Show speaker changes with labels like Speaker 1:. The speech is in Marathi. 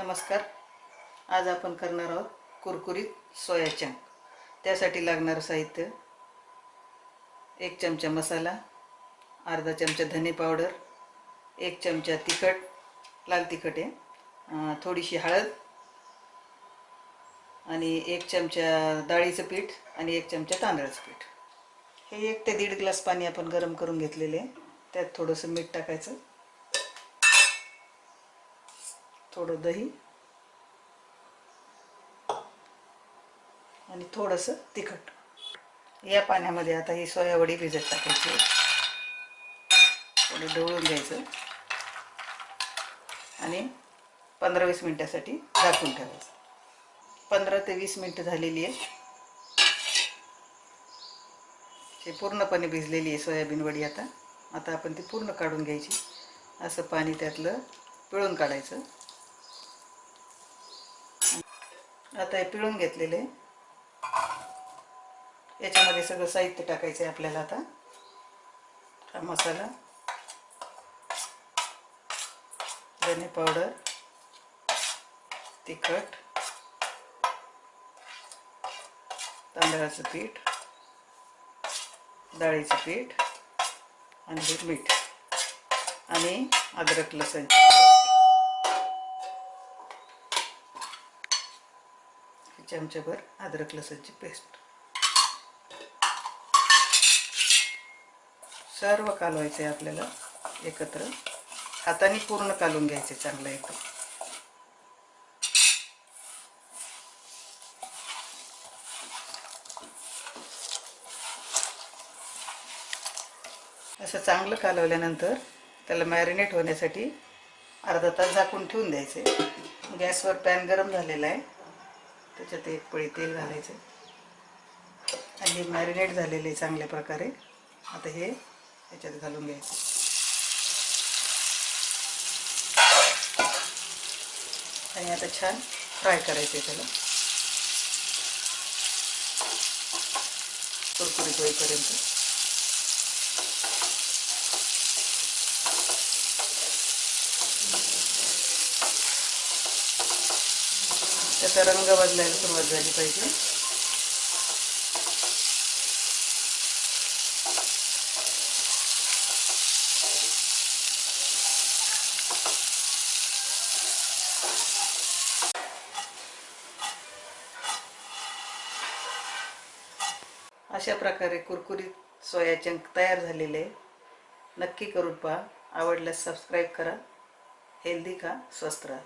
Speaker 1: नमस्कार. आज आपण करणार आहोत कुरकुरीत सोया चंक. त्यासाठी लागणारं साहित्य: 1 चमचा मसाला, अर्धा चमचा धने पावडर, 1 चमचा तिखट, लाल तिखट आहे, थोडीशी हळद आणि 1 चमचा डाळीचं पीठ आणि 1 चमचा तांदळाचं पीठ. हे 1 ते 1.5 ग्लास पाणी आपण गरम करून घेतलेले आहे. त्यात थोडंसं मीठ टाकायचं, थोडं दही आणि थोडंसं तिखट. या पाण्यामध्ये आता ही सोयावडी भिजत टाकायची, थोडं ढवळून घ्यायचं आणि 15-20 मिनिटासाठी झाकून ठेवायचं. 15 ते 20 मिनिटं झालेली आहे. हे पूर्णपणे भिजलेली आहे सोयाबीन वडी. आता आपण ती पूर्ण काढून घ्यायची. असं पाणी त्यातलं पिळून काढायचं. आता हे पिळून घेतलेले आहे. याच्यामध्ये सगळं साहित्य टाकायचं आहे आपल्याला. आता हा मसाला, धने पावडर, तिखट, तांदळाचं पीठ, डाळीचं पीठ आणि मीठ आणि अद्रक लसूण चमचाभर अद्रक लसूणची पेस्ट. सर्व कालवायचं आहे आपल्याला एकत्र. हाताने पूर्ण कालून घ्यायचे चांगलं एकदम. असं चांगलं कालवल्यानंतर त्याला मॅरिनेट होण्यासाठी अर्धा तास झाकून ठेवून द्यायचे. गॅसवर पॅन गरम झालेला आहे, त्याच्यात 1 पळी तेल घालायचं आणि हे मॅरिनेट झालेले चांगल्या प्रकारे. आता हे याच्यात घालून घ्यायचं आणि आता छान फ्राय करायचे त्याला कुरकुरीत होईपर्यंत. त्याचा रंग बदलायला सुरुवात झाली पाहिजे. अशा प्रकारे कुरकुरीत सोया चंक तयार झालेले. नक्की करून पहा. आवडल्यास सबस्क्राईब करा. हेल्दी खा, स्वस्थ राहा.